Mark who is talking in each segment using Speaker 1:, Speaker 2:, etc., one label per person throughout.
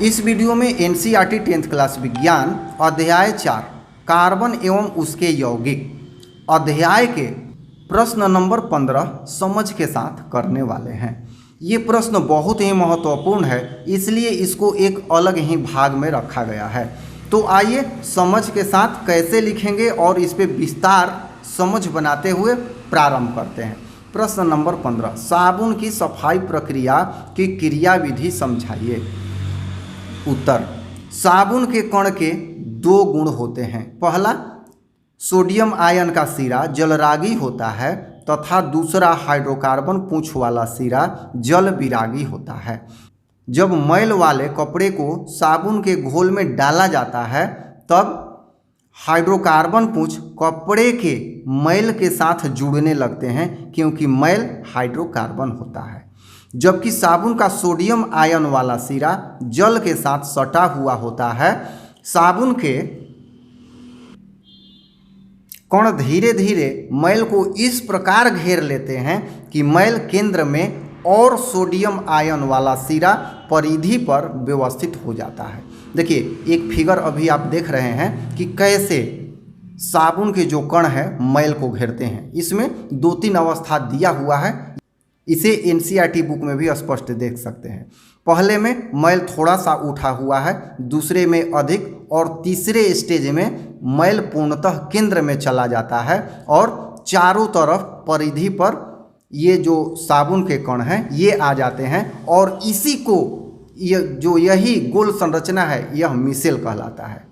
Speaker 1: इस वीडियो में NCERT 10th class विज्ञान अध्याय 4 कार्बन एवं उसके यौगिक अध्याय के प्रश्न नंबर 15 समझ के साथ करने वाले हैं। ये प्रश्न बहुत ही महत्वपूर्ण है, इसलिए इसको एक अलग ही भाग में रखा गया है। तो आइए समझ के साथ कैसे लिखेंगे और इस पे विस्तार समझ बनाते हुए प्रारंभ करते हैं। प्रश्न नंबर 15, साबुन की सफाई प्रक्रिया की क्रियाविधि समझाइए। उत्तर, साबुन के कण के दो गुण होते हैं। पहला, सोडियम आयन का सिरा जलरागी होता है तथा दूसरा हाइड्रोकार्बन पूंछ वाला सिरा जल विरागी होता है। जब मैल वाले कपड़े को साबुन के घोल में डाला जाता है तब हाइड्रोकार्बन पूंछ कपड़े के मैल के साथ जुड़ने लगते हैं, क्योंकि मैल हाइड्रोकार्बन होता है। जबकि साबुन का सोडियम आयन वाला सिरा जल के साथ सटा हुआ होता है। साबुन के कण धीरे धीरे मैल को इस प्रकार घेर लेते हैं कि मैल केंद्र में और सोडियम आयन वाला सिरा परिधि पर व्यवस्थित हो जाता है। देखिए, एक फिगर अभी आप देख रहे हैं कि कैसे साबुन के जो कण हैं मैल को घेरते हैं। इसमें 2-3 अवस्था दिया हुआ है, इसे एनसीईआरटी बुक में भी स्पष्ट देख सकते हैं। पहले में मैल थोड़ा सा उठा हुआ है, दूसरे में अधिक और तीसरे स्टेज में मैल पूर्णतः केंद्र में चला जाता है और चारों तरफ परिधि पर ये जो साबुन के कण हैं ये आ जाते हैं और इसी को यही गोल संरचना है यह मिसेल कहलाता है।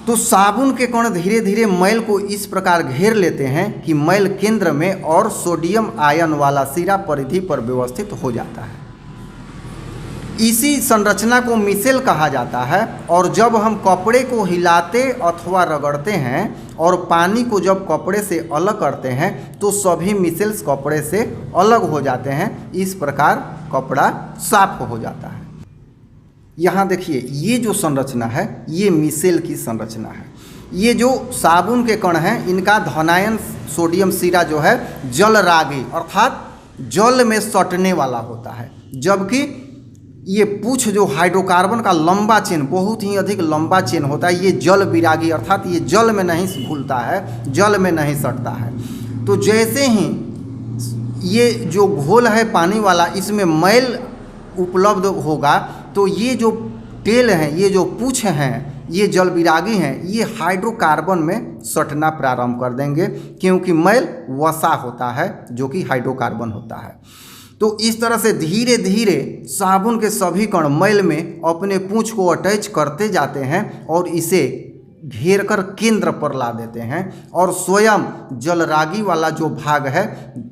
Speaker 1: तो साबुन के कण धीरे धीरे मैल को इस प्रकार घेर लेते हैं कि मैल केंद्र में और सोडियम आयन वाला सिरा परिधि पर व्यवस्थित हो जाता है। इसी संरचना को मिसेल कहा जाता है। और जब हम कपड़े को हिलाते अथवा रगड़ते हैं और पानी को जब कपड़े से अलग करते हैं तो सभी मिसेल्स कपड़े से अलग हो जाते हैं। इस प्रकार कपड़ा साफ हो जाता है। यहाँ देखिए, ये जो संरचना है ये मिसेल की संरचना है। ये जो साबुन के कण हैं इनका धनायन सोडियम सिरा जो है जलरागी अर्थात जल में सटने वाला होता है, जबकि ये पूंछ जो हाइड्रोकार्बन का लंबा चेन, बहुत ही अधिक लंबा चेन होता है, ये जल विरागी अर्थात ये जल में नहीं घुलता है, जल में नहीं सटता है। तो जैसे ही ये जो घोल है पानी वाला इसमें मैल उपलब्ध होगा तो ये जो टेल हैं, ये जो पूंछ हैं, ये जल विरागी हैं, ये हाइड्रोकार्बन में सटना प्रारंभ कर देंगे, क्योंकि मैल वसा होता है जो कि हाइड्रोकार्बन होता है। तो इस तरह से धीरे धीरे साबुन के सभी कण मैल में अपने पूंछ को अटैच करते जाते हैं और इसे घेर कर केंद्र पर ला देते हैं और स्वयं जलरागी वाला जो भाग है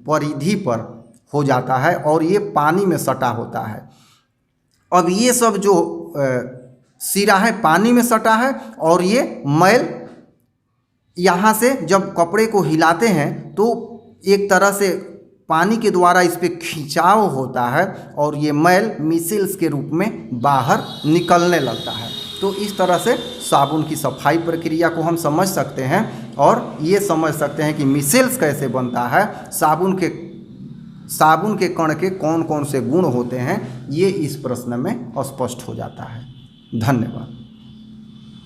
Speaker 1: परिधि पर हो जाता है और ये पानी में सटा होता है। अब ये सब जो सिरा है पानी में सटा है और ये मैल यहाँ से जब कपड़े को हिलाते हैं तो एक तरह से पानी के द्वारा इस पर खिंचाव होता है और ये मैल मिसेल्स के रूप में बाहर निकलने लगता है। तो इस तरह से साबुन की सफाई प्रक्रिया को हम समझ सकते हैं और ये समझ सकते हैं कि मिसेल्स कैसे बनता है, साबुन के कण के कौन कौन से गुण होते हैं, ये इस प्रश्न में स्पष्ट हो जाता है। धन्यवाद।